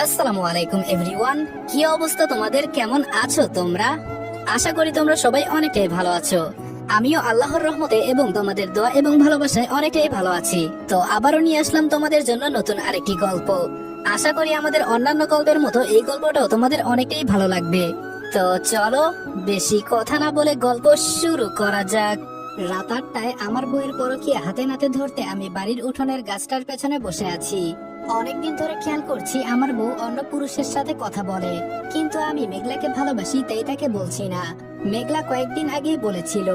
আসসালামু আলাইকুম এভরিওয়ান। কি অবস্থা তোমাদের? কেমন আছো তোমরা? আশা করি তোমরা সবাই অনেকটাই ভালো আছো। আমিও আল্লাহর রহমতে এবং তোমাদের দোয়া এবং ভালোবাসায় অনেকটাই ভালো আছি। তো আবারও নিয়ে আসলাম তোমাদের জন্য নতুন আরেকটি গল্প। আশা করি আমাদের অন্যান্য গল্পের মতো এই গল্পটাও তোমাদের অনেকটাই ভালো লাগবে। তো চলো বেশি কথা না বলে গল্প শুরু করা যাক। রাত 8টায় আমার বউয়ের পরকীয়া হাতে নাতে ধরতে আমি বাড়ির উঠোনের গাছটার পেছনে বসে আছি। অনেকদিন ধরে খেয়াল করছি আমার বউ অন্য পুরুষের সাথে কথা বলে, কিন্তু আমি মেঘলাকে ভালোবাসি তাই তাকে বলছি না। মেঘলা কয়েকদিন আগেই বলেছিল,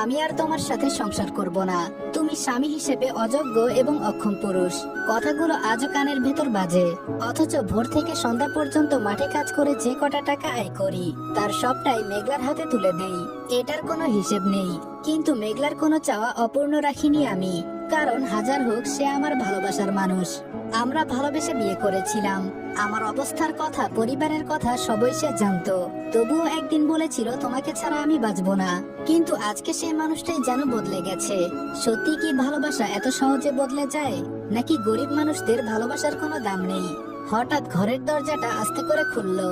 আমি আর তোমার সাথে সংসার করব না, তুমি স্বামী হিসেবে অযোগ্য এবং অক্ষম পুরুষ। কথাগুলো আজও কানের ভেতর বাজে, অথচ ভোর থেকে সন্ধ্যা পর্যন্ত মাঠে কাজ করে যে কটা টাকা আয় করি তার সবটাই মেঘলার হাতে তুলে দেই। এটার কোনো হিসেব নেই, কিন্তু মেঘলার কোনো চাওয়া অপূর্ণ রাখিনি আমি, কারণ হাজার হোক সে আমার ভালোবাসার মানুষ। আমরা ভালোবেসে বিয়ে করেছিলাম। আমার অবস্থার কথা, পরিবারের কথা সবই সে জানতো। তবুও একদিন বলেছিল, তোমাকে ছাড়া আমি বাঁচবো না। কিন্তু আজকে সেই মানুষটাই যেন বদলে গেছে। সত্যি কি ভালোবাসা এত সহজে বদলে যায়, নাকি গরিব মানুষদের ভালোবাসার কোনো দাম নেই? হঠাৎ ঘরের দরজাটা আস্তে করে খুললো।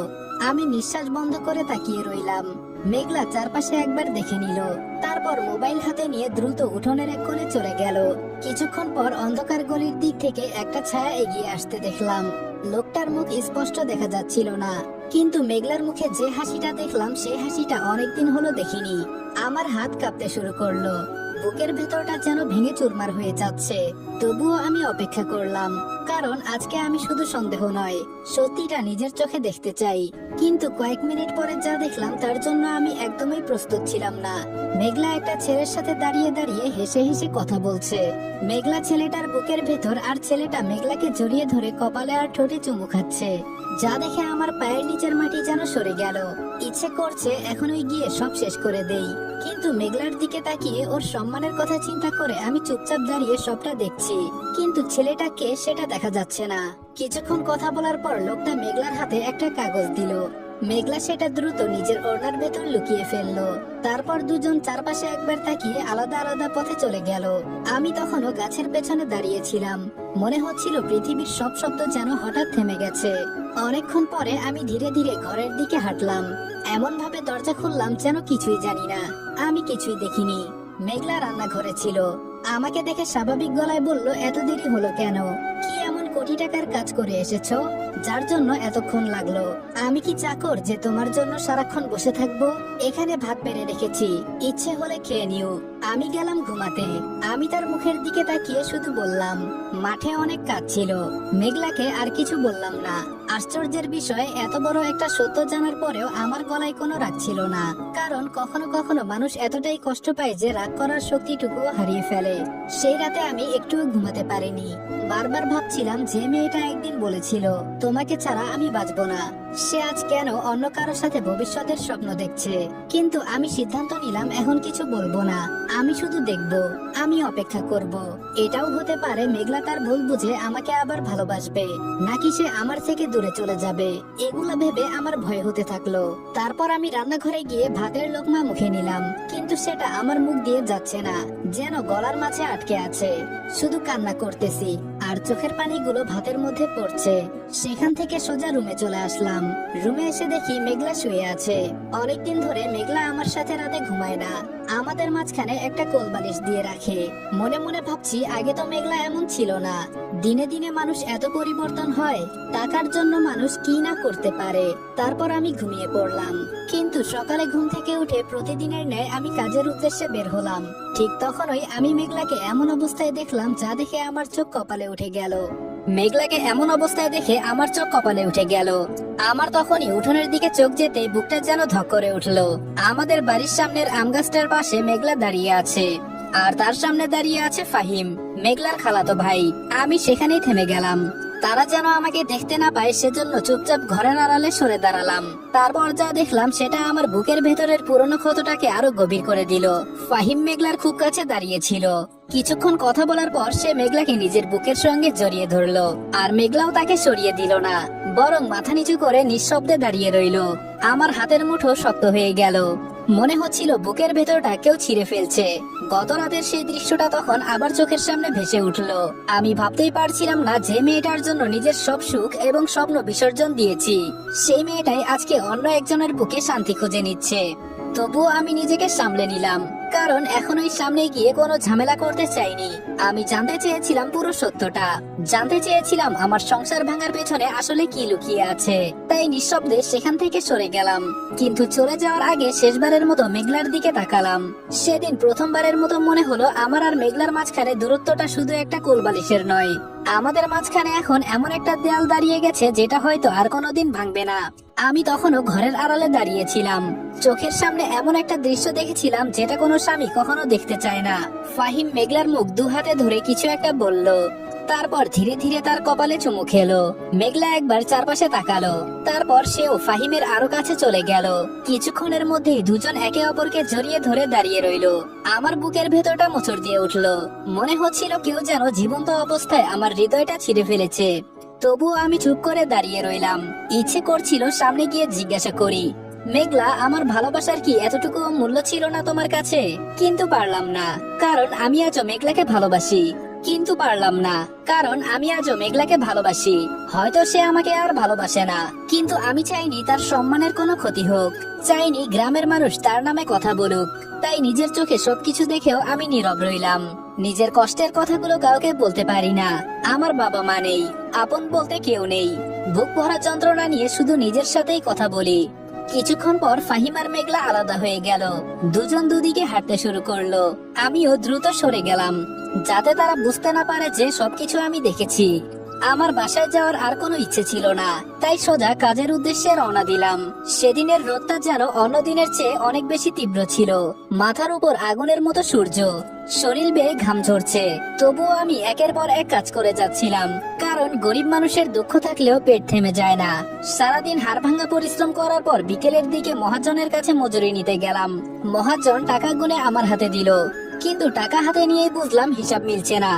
আমি নিঃশ্বাস বন্ধ করে তাকিয়ে রইলাম। মেঘলা চারপাশে একবার দেখে নিল, তারপর মোবাইল হাতে নিয়ে দ্রুত উঠোনের এক কোণে চলে গেল। কিছুক্ষণ পর অন্ধকার গলির দিক থেকে একটা ছায়া এগিয়ে আসতে দেখলাম। লোকটার মুখ স্পষ্ট দেখা যাচ্ছিল না, কিন্তু মেঘলার মুখে যে হাসিটা দেখলাম সেই হাসিটা অনেকদিন হলো দেখিনি। আমার হাত কাঁপতে শুরু করলো, বুকের ভেতরটা যেন ভেঙে চুরমার হয়ে যাচ্ছে। তবুও আমি অপেক্ষা করলাম, কারণ আজকে আমি শুধু সন্দেহ নয়, সত্যিটা নিজের চোখে দেখতে চাই। কিন্তু কয়েক মিনিট পরে যা দেখলাম তার জন্য আমি একদমই প্রস্তুত ছিলাম না। মেঘলা একটা ছেলের সাথে দাঁড়িয়ে দাঁড়িয়ে হেসে হেসে কথা বলছে। মেঘলা ছেলেটার বুকের ভেতর, আর ছেলেটা মেঘলাকে জড়িয়ে ধরে কপালে আর ঠোঁটে চুমু খাচ্ছে। যা দেখে আমার পায়ের নিচের মাটি যেন সরে গেল। ইচ্ছে করছে এখনই গিয়ে সব শেষ করে দেই, কিন্তু মেঘলার দিকে তাকিয়ে ওর সম্মানের কথা চিন্তা করে আমি চুপচাপ দাঁড়িয়ে সবটা দেখছি। কিন্তু ছেলেটা কে সেটা দেখা যাচ্ছে না। কিছুক্ষণ কথা বলার পর লোকটা মেঘলার হাতে একটা কাগজ দিল। মেঘলা সেটা দ্রুত নিজের ওড়নার ভেতর লুকিয়ে ফেললো। তারপর দুজন চারপাশে একবার তাকিয়ে আলাদা আলাদা পথে চলে গেল। আমি তখনও গাছের পেছনে দাঁড়িয়েছিলাম। মনে হচ্ছিল পৃথিবীর সব শব্দ যেন হঠাৎ থেমে গেছে। অনেকক্ষণ পরে আমি ধীরে ধীরে ঘরের দিকে হাঁটলাম। এমন ভাবে দরজা খুললাম যেন কিছুই জানি না, আমি কিছুই দেখিনি। মেঘলা রান্নাঘরে ছিল। আমাকে দেখে স্বাভাবিক গলায় বলল, এত দেরি হলো কেন? কি এমন কোটি টাকার কাজ করে এসেছো যার জন্য এতক্ষণ লাগলো? আমি কি চাকর যে তোমার জন্য সারাক্ষণ বসে থাকবো? এখানে ভাত বেড়ে রেখেছি, ইচ্ছে হলে খেয়ে নিও। আমি গেলাম ঘুমাতে। আমি তার মুখের দিকে তাকিয়ে শুধু বললাম, মাঠে অনেক কাজ ছিল। মেঘলাকে আর কিছু বললাম না। আশ্চর্যের বিষয়, এত বড় একটা সত্য জানার পরেও আমার গলায় কোনো রাগ ছিল না, কারণ কখনো কখনো মানুষ এতটাই কষ্ট পায় যে রাগ করার শক্তিটুকু হারিয়ে ফেলে। সেই রাতে আমি একটুও ঘুমাতে পারিনি। বারবার ভাবছিলাম, যে মেয়েটা একদিন বলেছিল তোমাকে ছাড়া আমি বাঁচবো না, সে আজ কেন অন্য কারো সাথে ভবিষ্যতের স্বপ্ন দেখছে। কিন্তু আমি সিদ্ধান্ত নিলাম এখন কিছু বলবো না, আমি শুধু দেখব, আমি অপেক্ষা করব। এটাও হতে পারে মেঘলা তার ভুল বুঝে আমাকে আবার ভালোবাসবে, নাকি সে আমার থেকে দূরে চলে যাবে। এগুলো ভেবে আমার ভয় হতে থাকলো। তারপর আমি রান্নাঘরে গিয়ে ভাতের লোকমা মুখে নিলাম, কিন্তু সেটা আমার মুখ দিয়ে যাচ্ছে না, যেন গলার মাঝে আটকে আছে। শুধু কান্না করতেছি, আর চোখের পানিগুলো ভাতের মধ্যে পড়ছে। সেখান থেকে সোজা রুমে চলে আসলাম। রুমে এসে দেখি মেঘলা শুয়ে আছে। অনেকদিন ধরে মেঘলা আমার সাথে রাতে ঘুমায় না। আমাদের মাঝখানে একটা কোলবালিশ দিয়ে রাখে। মনে মনে ভাবছি, আগে তো মেঘলা এমন ছিল না। দিনে দিনে মানুষ এত পরিবর্তন হয়, টাকার জন্য মানুষ কি না করতে পারে। তারপর আমি ঘুমিয়ে পড়লাম। কিন্তু সকালে ঘুম থেকে উঠে প্রতিদিনের ন্যায় আমি কাজের উদ্দেশ্যে বের হলাম। ঠিক তখনই আমি মেঘলাকে এমন অবস্থায় দেখলাম যা দেখে আমার চোখ কপালে উঠে গেল। মেঘলাকে এমন অবস্থায় দেখে আমার চোখ কপালে উঠে গেল। আমার তখনই উঠোনের দিকে চোখ যেতে বুকটা যেন ধক করে উঠলো। আমাদের বাড়ির সামনের আম গাছটার পাশে মেঘলা দাঁড়িয়ে আছে, আর তার সামনে দাঁড়িয়ে আছে ফাহিম, মেঘলার খালাতো ভাই। আমি সেখানেই থেমে গেলাম। তারা যেন আমাকে দেখতে না পায় সেজন্য চুপচাপ ঘরের আড়ালে সরে দাঁড়ালাম। তারপর যা দেখলাম সেটা আমার বুকের ভেতরের পুরনো ক্ষতটাকে আরো গভীর করে দিল। ফাহিম মেঘলার খুব কাছে দাঁড়িয়েছিল। কিছুক্ষণ কথা বলার পর সে মেঘলাকে নিজের বুকের সঙ্গে জড়িয়ে ধরলো, আর মেঘলাও তাকে সরিয়ে দিল না, বরং মাথা নিচু করে নিঃশব্দে দাঁড়িয়ে রইল। আমার হাতের মুঠো শক্ত হয়ে গেল। মনে হচ্ছিল বুকের ভেতরটা কেউ ছিঁড়ে ফেলছে। গত রাতের সেই দৃশ্যটা তখন আবার চোখের সামনে ভেসে উঠলো। আমি ভাবতেই পারছিলাম না যে মেয়েটার জন্য নিজের সব সুখ এবং স্বপ্ন বিসর্জন দিয়েছি, সেই মেয়েটাই আজকে অন্য একজনের বুকে শান্তি খুঁজে নিচ্ছে। তবুও আমি নিজেকে সামলে নিলাম, কারণ এখন ওই সামনে গিয়ে কোনো ঝামেলা করতে চাইনি। আমি জানতে চেয়েছিলাম পুরো সত্যটা, জানতে চেয়েছিলাম আমার সংসার ভাঙার পেছনে আসলে কি লুকিয়ে আছে। তাই নিঃশব্দে সেখান থেকে সরে গেলাম। কিন্তু চলে যাওয়ার আগে শেষবারের মতো মেঘলার দিকে তাকালাম। সেদিন প্রথমবারের মতো মনে হলো আমার আর মেঘলার মাঝখানে দূরত্বটা শুধু একটা কোলবালিশের নয়, আমাদের মাঝখানে এখন এমন একটা দেয়াল দাঁড়িয়ে গেছে যেটা হয়তো আর কোনোদিন ভাঙবে না। আমি তখনও ঘরের আড়ালে দাঁড়িয়েছিলাম, চোখের সামনে এমন একটা দৃশ্য দেখেছিলাম যেটা কোনো স্বামী কখনো দেখতে চায় না। ফাহিম মেঘলার মুখ দু হাতে ধরে কিছু একটা বলল, তারপর ধীরে ধীরে তার কপালে চুমু খেলো। মেঘলা একবার চারপাশে তাকালো, তারপর সেও ফাহিমের আরো কাছে চলে গেল। কিছুক্ষণের মধ্যেই দুজন একে অপরকে জড়িয়ে ধরে দাঁড়িয়ে রইলো। আমার বুকের ভেতরটা মোচড় দিয়ে উঠলো, মনে হচ্ছিল কেউ যেন জীবন্ত অবস্থায় আমার হৃদয়টা ছিঁড়ে ফেলেছে। তবুও আমি চুপ করে দাঁড়িয়ে রইলাম। ইচ্ছে করছিল সামনে গিয়ে জিজ্ঞাসা করি, মেঘলা, আমার ভালোবাসার কি এতটুকু মূল্য ছিল না তোমার কাছে? কিন্তু পারলাম না, কারণ আমি আজও মেঘলাকে ভালোবাসি। হয়তো সে আমাকে আর ভালোবাসে না, কিন্তু আমি চাইনি তার সম্মানের কোনো ক্ষতি হোক, চাইনি গ্রামের মানুষ তার নামে কথা বলুক। তাই নিজের চোখে সবকিছু দেখেও আমি নীরব রইলাম। নিজের কষ্টের কথাগুলো কাউকে বলতে পারি না। আমার বাবা মা নেই, আপন বলতে কেউ নেই। বুক ভরা যন্ত্রণা নিয়ে শুধু নিজের সাথেই কথা বলি। কিছুক্ষণ পর ফাহিম আর মেঘলা আলাদা হয়ে গেল, দুজন দুদিকে হাঁটতে শুরু করলো। আমিও দ্রুত সরে গেলাম, যাতে তারা বুঝতে না পারে যে সবকিছু আমি দেখেছি। আমার বাসায় যাওয়ার আর কোনো ইচ্ছে ছিল না, তাই সোজা কাজের উদ্দেশ্যে রওনা দিলাম। সেদিনের রোদটা যেন অন্য দিনের চেয়ে অনেক বেশি তীব্র ছিল। মাথার উপর আগুনের মতো সূর্য, শরীর বেয়ে ঘাম ঝরছে। তবুও আমি একের পর এক কাজ করে যাচ্ছিলাম, কারণ গরিব মানুষের দুঃখ থাকলেও পেট থেমে যায় না। সারাদিন হাড়ভাঙ্গা পরিশ্রম করার পর বিকেলের দিকে মহাজনের কাছে মজুরি নিতে গেলাম। মহাজন টাকা গুনে আমার হাতে দিল, কিন্তু টাকা হাতে নিয়েই বুঝলাম হিসাব মিলছে না।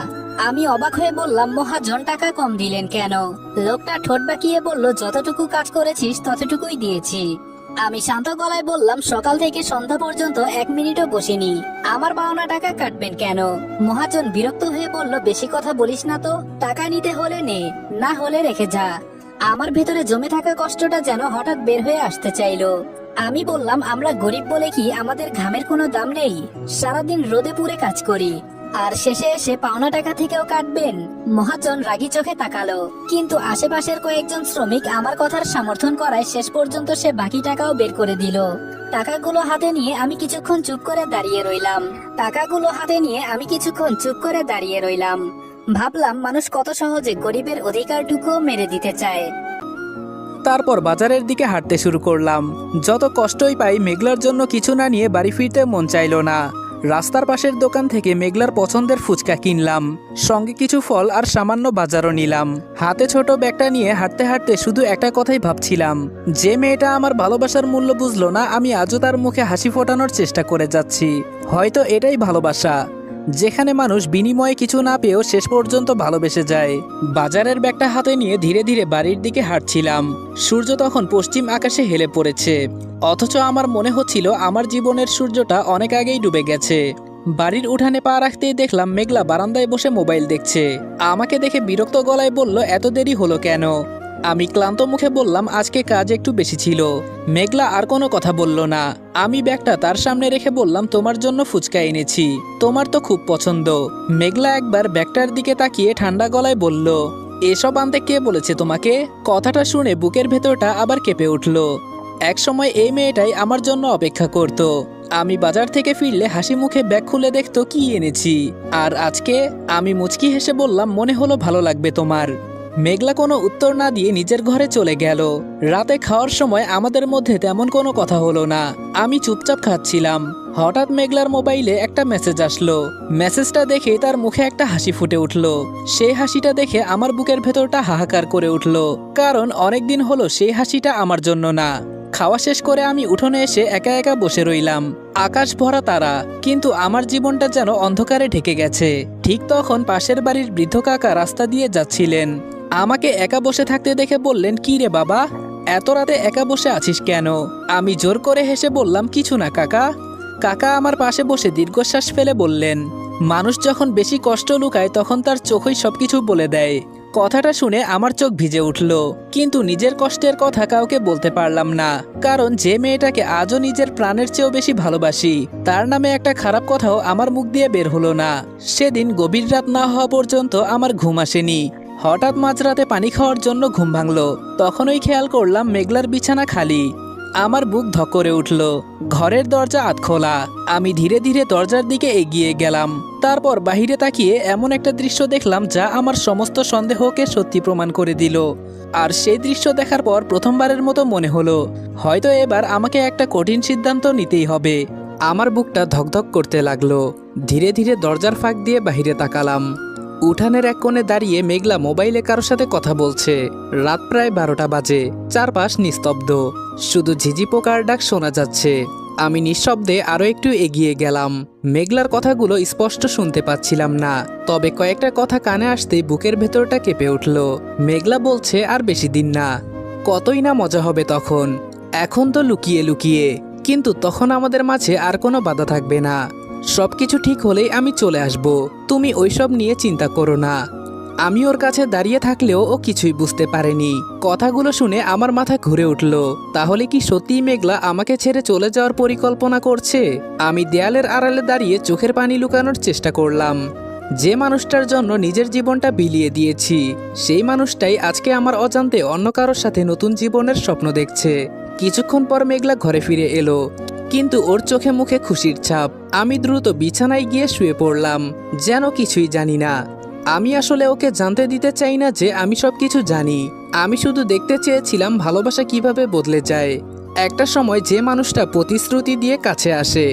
আমি অবাক হয়ে বললাম, মহাজন টাকা কম দিলেন কেন? লোকটা ঠোঁট বাঁকিয়ে বলল, যতটুকু কাজ করেছিস ততটুকুই দিয়েছি। আমি শান্ত গলায় বললাম, সকাল থেকে সন্ধ্যা পর্যন্ত 1 মিনিটও বসিনি, আমার পাওনা টাকা কাটবেন কেন? মহাজন বিরক্ত হয়ে বলল, বেশি কথা বলিস না তো, টাকা নিতে হলে নে, না হলে রেখে যা। আমার ভেতরে জমে থাকা কষ্টটা যেন হঠাৎ বের হয়ে আসতে চাইলো। আমি বললাম, আমরা গরিব বলে কি আমাদের ঘামের কোনো দাম নেই? সারাদিন রোদে পুড়ে কাজ করি, আর শেষে এসে পাওনা টাকা থেকেও কাটবেন? মহাজন রাগী চোখে তাকালো, কিন্তু আশেপাশের কয়েকজন শ্রমিক আমার কথার সমর্থন করায় শেষ পর্যন্ত সে বাকি টাকাও বের করে দিল। টাকাগুলো হাতে নিয়ে আমি কিছুক্ষণ চুপ করে দাঁড়িয়ে রইলাম। ভাবলাম, মানুষ কত সহজে গরিবের অধিকারটুকু মেরে দিতে চায়। তারপর বাজারের দিকে হাঁটতে শুরু করলাম। যত কষ্টই পাই, মেঘলার জন্য কিছু না নিয়ে বাড়ি ফিরতে মন চাইলো না। রাস্তার পাশের দোকান থেকে মেঘলার পছন্দের ফুচকা কিনলাম, সঙ্গে কিছু ফল আর সামান্য বাজারও নিলাম। হাতে ছোট ব্যাগটা নিয়ে হাঁটতে হাঁটতে শুধু একটা কথাই ভাবছিলাম, যে মেয়েটা আমার ভালোবাসার মূল্য বুঝলো না, আমি আজও তার মুখে হাসি ফোটানোর চেষ্টা করে যাচ্ছি। হয়তো এটাই ভালোবাসা, যেখানে মানুষ বিনিময়ে কিছু না পেয়েও শেষ পর্যন্ত ভালোবেসে যায়। বাজারের ব্যাগটা হাতে নিয়ে ধীরে ধীরে বাড়ির দিকে হাঁটছিলাম। সূর্য তখন পশ্চিম আকাশে হেলে পড়েছে, অথচ আমার মনে হচ্ছিল আমার জীবনের সূর্যটা অনেক আগেই ডুবে গেছে। বাড়ির উঠানে পা রাখতেই দেখলাম মেঘলা বারান্দায় বসে মোবাইল দেখছে। আমাকে দেখে বিরক্ত গলায় বলল, এত দেরি হলো কেন? আমি ক্লান্ত মুখে বললাম, আজকে কাজ একটু বেশি ছিল। মেঘলা আর কোনো কথা বলল না। আমি ব্যাগটা তার সামনে রেখে বললাম, তোমার জন্য ফুচকা এনেছি, তোমার তো খুব পছন্দ। মেঘলা একবার ব্যাগটার দিকে তাকিয়ে ঠান্ডা গলায় বলল, এসব আনতে কে বলেছে তোমাকে? কথাটা শুনে বুকের ভেতরটা আবার কেঁপে উঠল। একসময় এই মেয়েটাই আমার জন্য অপেক্ষা করত। আমি বাজার থেকে ফিরলে হাসি মুখে ব্যাগ খুলে দেখতো কি এনেছি, আর আজকে? আমি মুচকি হেসে বললাম, মনে হলো ভালো লাগবে তোমার। মেঘলা কোনো উত্তর না দিয়ে নিজের ঘরে চলে গেল। রাতে খাওয়ার সময় আমাদের মধ্যে তেমন কোনো কথা হলো না। আমি চুপচাপ খাচ্ছিলাম। হঠাৎ মেঘলার মোবাইলে একটা মেসেজ আসলো। মেসেজটা দেখে তার মুখে একটা হাসি ফুটে উঠলো। সেই হাসিটা দেখে আমার বুকের ভেতরটা হাহাকার করে উঠলো, কারণ অনেকদিন হলো সেই হাসিটা আমার জন্য না। খাওয়া শেষ করে আমি উঠোনে এসে একা একা বসে রইলাম। আকাশ ভরা তারা, কিন্তু আমার জীবনটা যেন অন্ধকারে ঢেকে গেছে। ঠিক তখন পাশের বাড়ির বৃদ্ধ কাকা রাস্তা দিয়ে যাচ্ছিলেন। আমাকে একা বসে থাকতে দেখে বললেন, কি রে বাবা, এত রাতে একা বসে আছিস কেন? আমি জোর করে হেসে বললাম, কিছু না কাকা। কাকা আমার পাশে বসে দীর্ঘশ্বাস ফেলে বললেন, মানুষ যখন বেশি কষ্ট লুকায় তখন তার চোখই সবকিছু বলে দেয়। কথাটা শুনে আমার চোখ ভিজে উঠল, কিন্তু নিজের কষ্টের কথা কাউকে বলতে পারলাম না, কারণ যে মেয়েটাকে আজও নিজের প্রাণের চেয়েও বেশি ভালোবাসি তার নামে একটা খারাপ কথাও আমার মুখ দিয়ে বের হলো না। সেদিন গভীর রাত না হওয়া পর্যন্ত আমার ঘুম আসেনি। হঠাৎ মাঝরাতে পানি খাওয়ার জন্য ঘুম ভাঙলো। তখনই খেয়াল করলাম মেঘলার বিছানা খালি। আমার বুক ধক করে উঠল। ঘরের দরজা আধখোলা। আমি ধীরে ধীরে দরজার দিকে এগিয়ে গেলাম। তারপর বাহিরে তাকিয়ে এমন একটা দৃশ্য দেখলাম যা আমার সমস্ত সন্দেহকে সত্যি প্রমাণ করে দিল। আর সেই দৃশ্য দেখার পর প্রথমবারের মতো মনে হলো, হয়তো এবার আমাকে একটা কঠিন সিদ্ধান্ত নিতেই হবে। আমার বুকটা ধকধক করতে লাগলো। ধীরে ধীরে দরজার ফাঁক দিয়ে বাহিরে তাকালাম। উঠানের এক কোণে দাঁড়িয়ে মেঘলা মোবাইলে কারোর সাথে কথা বলছে। রাত প্রায় 12টা বাজে। চারপাশ নিস্তব্ধ, শুধু ঝিঝি পোকার ডাক শোনা যাচ্ছে। আমি নিঃশব্দে আরো একটু এগিয়ে গেলাম। মেঘলার কথাগুলো স্পষ্ট শুনতে পাচ্ছিলাম না, তবে কয়েকটা কথা কানে আসতেই বুকের ভেতরটা কেঁপে উঠল। মেঘলা বলছে, আর বেশি দিন না। কতই না মজা হবে তখন। এখন তো লুকিয়ে লুকিয়ে, কিন্তু তখন আমাদের মাঝে আর কোনো বাধা থাকবে না। সবকিছু ঠিক হলেই আমি চলে আসব, তুমি ওইসব নিয়ে চিন্তা করো না। আমি ওর কাছে দাঁড়িয়ে থাকলেও ও কিছুই বুঝতে পারেনি। কথাগুলো শুনে আমার মাথা ঘুরে উঠল। তাহলে কি সত্যিই মেঘলা আমাকে ছেড়ে চলে যাওয়ার পরিকল্পনা করছে? আমি দেয়ালের আড়ালে দাঁড়িয়ে চোখের পানি লুকানোর চেষ্টা করলাম। যে মানুষটার জন্য নিজের জীবনটা বিলিয়ে দিয়েছি, সেই মানুষটাই আজকে আমার অজান্তে অন্য কারোর সাথে নতুন জীবনের স্বপ্ন দেখছে। কিছুক্ষণ পর মেঘলা ঘরে ফিরে এলো, কিন্তু ওর চোখে মুখে খুশির ছাপ। আমি দ্রুত বিছানায় গিয়ে শুয়ে পড়লাম, যেন কিছুই জানি না। আমি আসলে ওকে জানতে দিতে চাই না যে আমি সবকিছু জানি। আমি শুধু দেখতে চেয়েছিলাম ভালোবাসা কিভাবে বদলে যায়। একটা সময় যে মানুষটা প্রতিশ্রুতি দিয়ে কাছে আসে,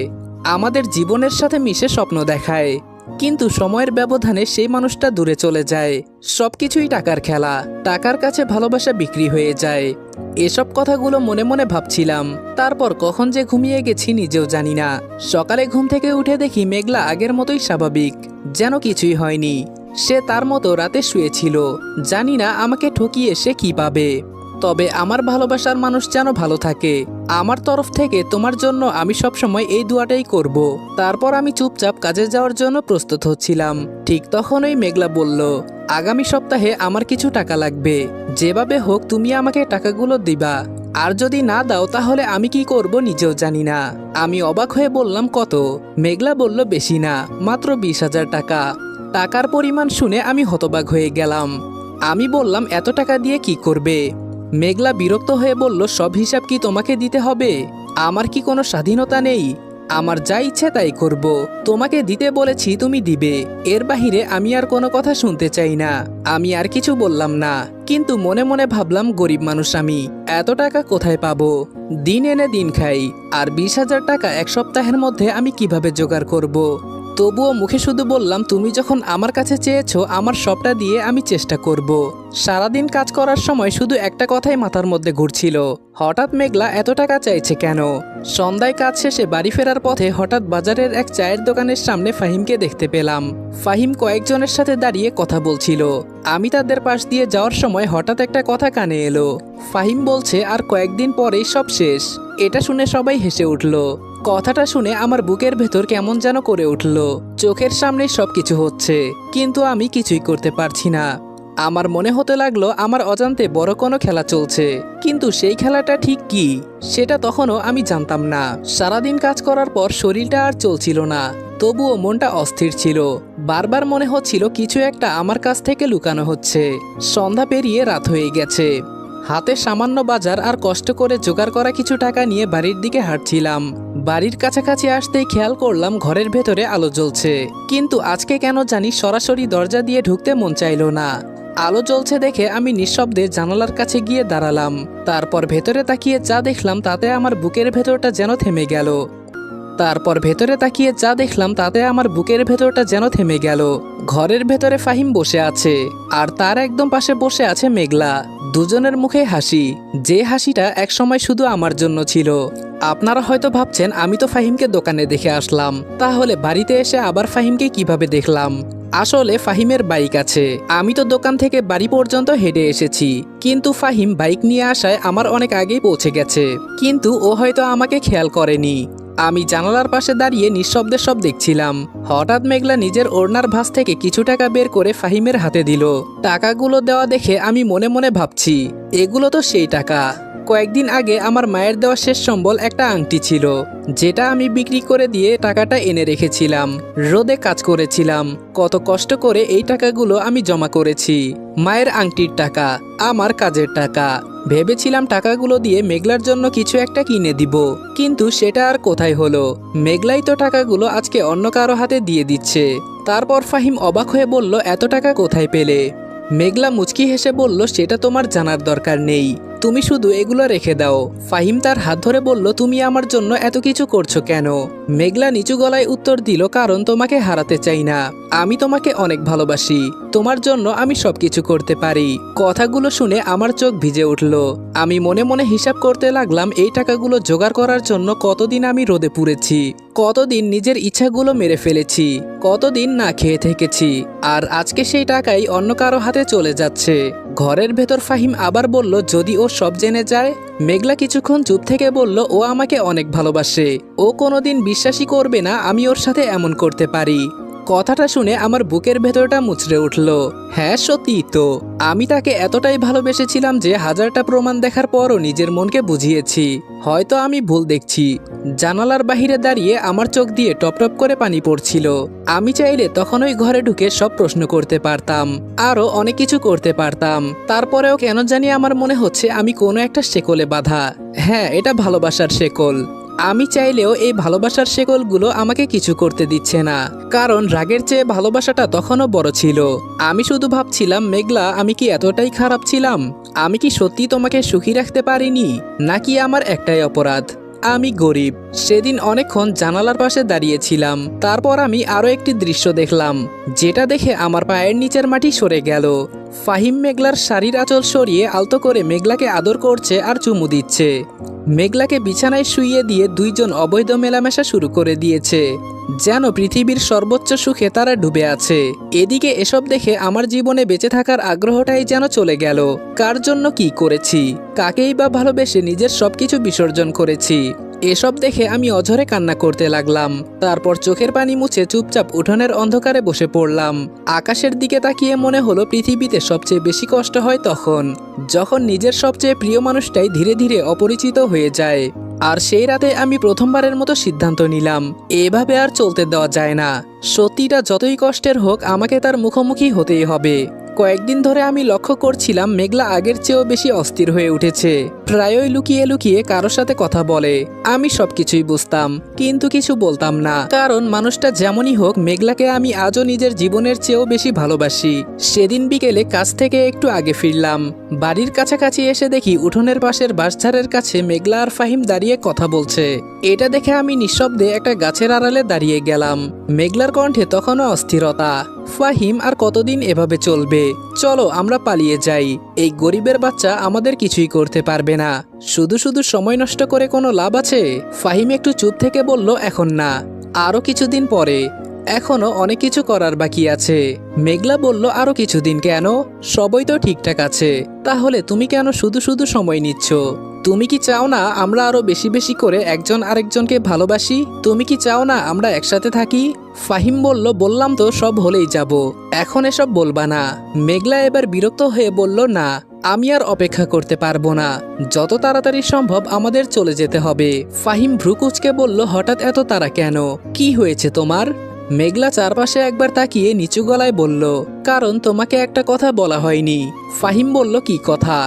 আমাদের জীবনের সাথে মিশে স্বপ্ন দেখায়, কিন্তু সময়ের ব্যবধানে সেই মানুষটা দূরে চলে যায়। সবকিছুই টাকার খেলা। টাকার কাছে ভালোবাসা বিক্রি হয়ে যায়। এসব কথাগুলো মনে মনে ভাবছিলাম। তারপর কখন যে ঘুমিয়ে গেছি নিজেও জানি না। সকালে ঘুম থেকে উঠে দেখি মেঘলা আগের মতোই স্বাভাবিক, যেন কিছুই হয়নি। সে তার মতো রাতে শুয়েছিল। জানি না আমাকে ঠকিয়ে সে কি পাবে। তবে আমার ভালোবাসার মানুষ যেন ভালো থাকে। আমার তরফ থেকে তোমার জন্য আমি সবসময় এই দোয়াটাই করব। তারপর আমি চুপচাপ কাজে যাওয়ার জন্য প্রস্তুত হচ্ছিলাম। ঠিক তখনই মেঘলা বলল, আগামী সপ্তাহে আমার কিছু টাকা লাগবে। যেভাবে হোক তুমি আমাকে টাকাগুলো দিবা। আর যদি না দাও তাহলে আমি কি করব নিজেও জানি না। আমি অবাক হয়ে বললাম, কত? মেঘলা বলল, বেশি না, মাত্র 20,000 টাকা। টাকার পরিমাণ শুনে আমি হতবাক হয়ে গেলাম। আমি বললাম, এত টাকা দিয়ে কি করবে? মেঘলা বিরক্ত হয়ে বলল, সব হিসাব কি তোমাকে দিতে হবে? আমার কি কোনো স্বাধীনতা নেই? আমার যা ইচ্ছে তাই করব। তোমাকে দিতে বলেছি, তুমি দিবে। এর বাহিরে আমি আর কোনো কথা শুনতে চাই না। আমি আর কিছু বললাম না, কিন্তু মনে মনে ভাবলাম, গরিব মানুষ আমি, এত টাকা কোথায় পাবো? দিন এনে দিন খাই, আর 20,000 টাকা এক সপ্তাহের মধ্যে আমি কিভাবে জোগাড় করব? তবুও মুখে শুধু বললাম, তুমি যখন আমার কাছে চেয়েছো, আমার সবটা দিয়ে আমি চেষ্টা করব। সারাদিন কাজ করার সময় শুধু একটা কথাই মাথার মধ্যে ঘুরছিল, হঠাৎ মেঘলা এত টাকা চাইছে কেন? সন্ধ্যায় কাজ শেষে বাড়ি ফেরার পথে হঠাৎ বাজারের এক চায়ের দোকানের সামনে ফাহিমকে দেখতে পেলাম। ফাহিম কয়েকজনের সাথে দাঁড়িয়ে কথা বলছিল। আমি তাদের পাশ দিয়ে যাওয়ার সময় হঠাৎ একটা কথা কানে এলো। ফাহিম বলছে, আর কয়েকদিন পরেই সব শেষ। এটা শুনে সবাই হেসে উঠল। কথাটা শুনে আমার বুকের ভেতর কেমন যেন করে উঠল। চোখের সামনে সবকিছু হচ্ছে, কিন্তু আমি কিছুই করতে পারছি না। আমার মনে হতে লাগলো আমার অজান্তে বড় কোনো খেলা চলছে, কিন্তু সেই খেলাটা ঠিক কি সেটা তখনও আমি জানতাম না। সারাদিন কাজ করার পর শরীরটা আর চলছিল না, তবুও মনটা অস্থির ছিল। বারবার মনে হচ্ছিল কিছু একটা আমার কাছ থেকে লুকানো হচ্ছে। সন্ধ্যা পেরিয়ে রাত হয়ে গেছে। হাতে সামান্য বাজার আর কষ্ট করে জোগাড় করা কিছু টাকা নিয়ে বাড়ির দিকে হাঁটছিলাম। বাড়ির কাছাকাছি আসতেই খেয়াল করলাম ঘরের ভেতরে আলো জ্বলছে, কিন্তু আজকে কেন জানি সরাসরি দরজা দিয়ে ঢুকতে মন চাইলো না। আলো জ্বলছে দেখে আমি নিঃশব্দে জানালার কাছে গিয়ে দাঁড়ালাম। তারপর ভেতরে তাকিয়ে যা দেখলাম তাতে আমার বুকের ভেতরটা যেন থেমে গেল। ঘরের ভেতরে ফাহিম বসে আছে, আর তার একদম পাশে বসে আছে মেঘলা। দুজনের মুখে হাসি, যে হাসিটা একসময় শুধু আমার জন্য ছিল। আপনারা হয়তো ভাবছেন, আমি তো ফাহিমকে দোকানে দেখে আসলাম, তাহলে বাড়িতে এসে আবার ফাহিমকে কিভাবে দেখলাম? আসলে ফাহিমের বাইক আছে। আমি তো দোকান থেকে বাড়ি পর্যন্ত হেঁটে এসেছি, কিন্তু ফাহিম বাইক নিয়ে আসায় আমার অনেক আগেই পৌঁছে গেছে। কিন্তু ও হয়তো আমাকে খেয়াল করেনি। আমি জানালার পাশে দাঁড়িয়ে নিঃশব্দে সব দেখছিলাম। হঠাৎ মেঘলা নিজের ওড়নার ভাঁজ থেকে কিছু টাকা বের করে ফাহিমের হাতে দিল। টাকাগুলো দেওয়া দেখে আমি মনে মনে ভাবছি, এগুলো তো সেই টাকা। কয়েকদিন আগে আমার মায়ের দেওয়া শেষ সম্বল একটা আংটি ছিল, যেটা আমি বিক্রি করে দিয়ে টাকাটা এনে রেখেছিলাম। রোদে কাজ করেছিলাম, কত কষ্ট করে এই টাকাগুলো আমি জমা করেছি। মায়ের আংটির টাকা, আমার কাজের টাকা। ভেবেছিলাম টাকাগুলো দিয়ে মেঘলার জন্য কিছু একটা কিনে দিব, কিন্তু সেটা আর কোথায় হলো। মেঘলাই তো টাকাগুলো আজকে অন্য কারো হাতে দিয়ে দিচ্ছে। তারপর ফাহিম অবাক হয়ে বলল, এত টাকা কোথায় পেলে? মেঘলা মুচকি হেসে বলল, সেটা তোমার জানার দরকার নেই, তুমি শুধু এগুলো রেখে দাও। ফাহিম তার হাত ধরে বলল, তুমি আমার জন্য এত কিছু করছো কেন? মেঘলা নিচু গলায় উত্তর দিল, কারণ তোমাকে হারাতে চাই না। আমি তোমাকে অনেক ভালোবাসি, তোমার জন্য আমি সবকিছু করতে পারি। কথাগুলো শুনে আমার চোখ ভিজে উঠল। আমি মনে মনে হিসাব করতে লাগলাম, এই টাকাগুলো জোগাড় করার জন্য কতদিন আমি রোদে পুড়েছি, কতদিন নিজের ইচ্ছাগুলো মেরে ফেলেছি, কতদিন না খেয়ে থেকেছি, আর আজকে সেই টাকাই অন্য কারো হাতে চলে যাচ্ছে। ঘরের ভেতর ফাহিম আবার বলল, যদি ও সব জেনে যায়? মেঘলা কিছুক্ষণ চুপ থেকে বলল, ও আমাকে অনেক ভালোবাসে, ও কোনোদিন বিশ্বাসই করবে না আমি ওর সাথে এমন করতে পারি। কথাটা শুনে আমার বুকের ভেতরটা মুচড়ে উঠল। হ্যাঁ, সত্যি তো, আমি তাকে এতটাই ভালোবেসেছিলাম যে হাজারটা প্রমাণ দেখার পরও নিজের মনকে বুঝিয়েছি। হয়তো আমি ভুল দেখছি। জানালার বাহিরে দাঁড়িয়ে আমার চোখ দিয়ে টপ টপ করে পানি পড়ছিল। আমি চাইলে তখন ওই ঘরে ঢুকে সব প্রশ্ন করতে পারতাম, আরও অনেক কিছু করতে পারতাম। তারপরেও কেন জানি আমার মনে হচ্ছে আমি কোনো একটা শেকলে বাঁধা। হ্যাঁ, এটা ভালোবাসার শেকল। আমি চাইলেও এই ভালোবাসার শেকলগুলো আমাকে কিছু করতে দিচ্ছে না, কারণ রাগের চেয়ে ভালোবাসাটা তখনও বড় ছিল। আমি শুধু ভাবছিলাম, মেঘলা, আমি কি এতটাই খারাপ ছিলাম? আমি কি সত্যি তোমাকে সুখী রাখতে পারিনি? নাকি আমার একটাই অপরাধ, আমি গরিব? সেদিন অনেকক্ষণ জানালার পাশে দাঁড়িয়েছিলাম। তারপর আমি আরও একটি দৃশ্য দেখলাম, যেটা দেখে আমার পায়ের নিচের মাটি সরে গেল। ফাহিম মেঘলার শাড়ির আঁচল সরিয়ে আলতো করে মেঘলাকে আদর করছে আর চুমু দিচ্ছে। মেঘলাকে বিছানায় শুইয়ে দিয়ে দুইজন অবৈধ মেলামেশা শুরু করে দিয়েছে, যেন পৃথিবীর সর্বোচ্চ সুখে তারা ডুবে আছে। এদিকে এসব দেখে আমার জীবনে বেঁচে থাকার আগ্রহটাই যেন চলে গেল। কার জন্য কি করেছি, কাকেই বা ভালোবেসে নিজের সবকিছু বিসর্জন করেছি। এসব দেখে আমি অঝরে কান্না করতে লাগলাম। তারপর চোখের পানি মুছে চুপচাপ উঠোনের অন্ধকারে বসে পড়লাম। আকাশের দিকে তাকিয়ে মনে হলো, পৃথিবীতে সবচেয়ে বেশি কষ্ট হয় তখন, যখন নিজের সবচেয়ে প্রিয় মানুষটাই ধীরে ধীরে অপরিচিত হয়ে যায়। আর সেই রাতে আমি প্রথমবারের মতো সিদ্ধান্ত নিলাম, এভাবে আর চলতে দেওয়া যায় না। সত্যিটা যতই কষ্টের হোক, আমাকে তার মুখোমুখি হতেই হবে। কয়েকদিন ধরে আমি লক্ষ্য করছিলাম, মেঘলা আগের চেয়েও বেশি অস্থির হয়ে উঠেছে। প্রায়ই লুকিয়ে লুকিয়ে কারোর সাথে কথা বলে। আমি সবকিছুই বুঝতাম, কিন্তু কিছু বলতাম না, কারণ মানুষটা যেমনই হোক, মেঘলাকে আমি আজও নিজের জীবনের চেয়েও বেশি ভালোবাসি। সেদিন বিকেলে কাজ থেকে একটু আগে ফিরলাম। বাড়ির কাছাকাছি এসে দেখি উঠোনের পাশের বাঁশঝাড়ের কাছে মেঘলা আর ফাহিম দাঁড়িয়ে কথা বলছে। এটা দেখে আমি নিঃশব্দে একটা গাছের আড়ালে দাঁড়িয়ে গেলাম। মেঘলার কণ্ঠে তখনও অস্থিরতা। ফাহিম, আর কতদিন এভাবে চলবে? চলো আমরা পালিয়ে যাই। এই গরিবের বাচ্চা আমাদের কিছুই করতে পারবে না। শুধু শুধু সময় নষ্ট করে কোনো লাভ আছে? ফাহিম একটু চুপ থেকে বলল, এখন না, আরো কিছুদিন পরে, এখনো অনেক কিছু করার বাকি আছে। মেঘলা বলল, আরো কিছুদিন কেন? সবই তো ঠিকঠাক আছে। তাহলে তুমি কেন শুধু শুধু সময় নিচ্ছ? তুমি কি চাও না আমরা আরো বেশি বেশি করে একজন আরেকজনকে ভালোবাসি? তুমি কি চাও না আমরা একসাথে থাকি? ফাহিম বলল, বললাম তো সব হলেই যাব, এখন এসব বলবা না। মেঘলা এবার বিরক্ত হয়ে বলল, না, আমি আর অপেক্ষা করতে পারবো না, যত তাড়াতাড়ি সম্ভব আমাদের চলে যেতে হবে। ফাহিম ভ্রুকুচকে বলল, হঠাৎ এত তাড়া কেন? কি হয়েছে তোমার? মেঘলা চারপাশে একবার তাকিয়ে নিচু গলায় বলল, কারণ তোমাকে একটা কথা বলা হয়নি। ফাহিম বলল, কি কথা?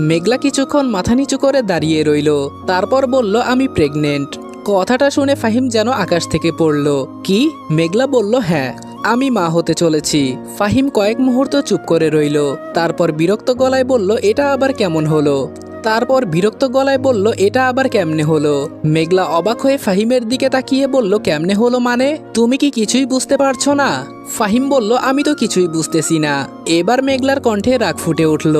মেঘলা কিছুক্ষণ মাথা নিচু করে দাঁড়িয়ে রইল, তারপর বলল, আমি প্রেগনেন্ট। কথাটা শুনে ফাহিম যেন আকাশ থেকে পড়ল। কি? মেঘলা বলল, হ্যাঁ, আমি মা হতে চলেছি। ফাহিম কয়েক মুহূর্ত চুপ করে রইল, তারপর বিরক্ত গলায় বলল, এটা আবার কেমন হলো? এটা আবার কেমনে হলো? মেঘলা অবাক হয়ে ফাহিমের দিকে তাকিয়ে বলল, কেমনে হলো মানে? তুমি কি কিছুই বুঝতে পারছো না? ফাহিম বলল, আমি তো কিছুই বুঝতেছি না। এবার মেঘলার কণ্ঠে রাগ ফুটে উঠল।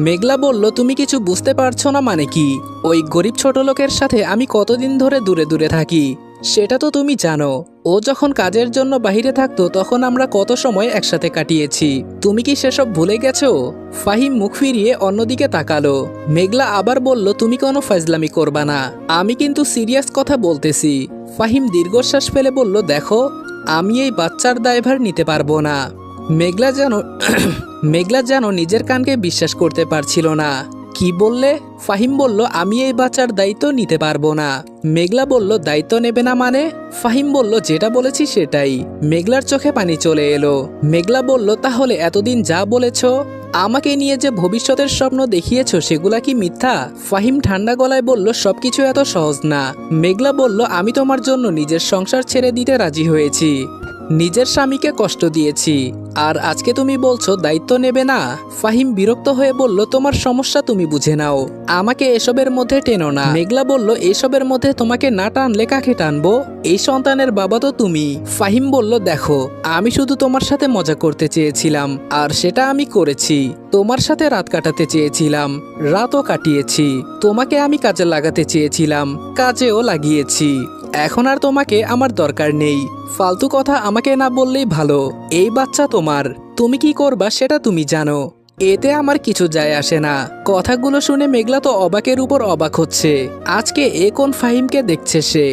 মেঘলা বলল, তুমি কিছু বুঝতে পারছো না মানে কি? ওই গরিব ছোট লোকের সাথে আমি কতদিন ধরে দূরে দূরে থাকি, সেটা তো তুমি জানো। ও যখন কাজের জন্য বাইরে থাকতো তখন আমরা কত সময় একসাথে কাটিয়েছি। তুমি কি সেসব ভুলে গেছো? ফাহিম মুখ ফিরিয়ে অন্যদিকে তাকালো। মেঘলা আবার বলল, তুমি কোনো ফাজলামি করবা না, আমি কিন্তু সিরিয়াস কথা বলতেছি। ফাহিম দীর্ঘশ্বাস ফেলে বলল, দেখো, আমি এই বাচ্চার দায়ভার নিতে পারবো না। মেঘলা যেন নিজের কানকে বিশ্বাস করতে পারছিল না। কি বললে? ফাহিম বলল, আমি এই বাচ্চার দায়িত্ব নিতে পারবো না। মেঘলা বলল, দায়িত্ব নেবে না মানে? ফাহিম বলল, যেটা বলেছি সেটাই। মেঘলার চোখে পানি চলে এলো। মেঘলা বলল, তাহলে এতদিন যা বলেছ, আমাকে নিয়ে যে ভবিষ্যতের স্বপ্ন দেখিয়েছ, সেগুলা কি মিথ্যা? ফাহিম ঠান্ডা গলায় বলল, সবকিছু এত সহজ না। মেঘলা বলল, আমি তোমার জন্য নিজের সংসার ছেড়ে দিতে রাজি হয়েছি, নিজের স্বামীকে কষ্ট দিয়েছি, আর আজকে তুমি বলছো দায়িত্ব নেবে না? ফাহিম বিরক্ত হয়ে বলল, তোমার সমস্যা তুমি বুঝে নাও, আমাকে এসবের মধ্যে টেনো না। মেঘলা বলল, এসবের মধ্যে তোমাকে না টানলে কাকে টানবো? এই সন্তানের বাবা তো তুমি। ফাহিম বলল, দেখো, আমি শুধু তোমার সাথে মজা করতে চেয়েছিলাম, আর সেটা আমি করেছি। তোমার সাথে রাত কাটাতে চেয়েছিলাম, রাতও কাটিয়েছি। তোমাকে আমি কাজে লাগাতে চেয়েছিলাম, কাজেও লাগিয়েছি। এখন আর তোমাকে আমার দরকার নেই। ফালতু কথা আমাকে না বললেই ভালো। এই বাচ্চা তোমার, তুমি কি করবা সেটা তুমি জানো, এতে আমার কিছু যায় আসে না। কথাগুলো শুনে মেঘলা তো অবাকের উপর অবাক হচ্ছে। আজকে এ কোন ফাহিমকে দেখছে সে?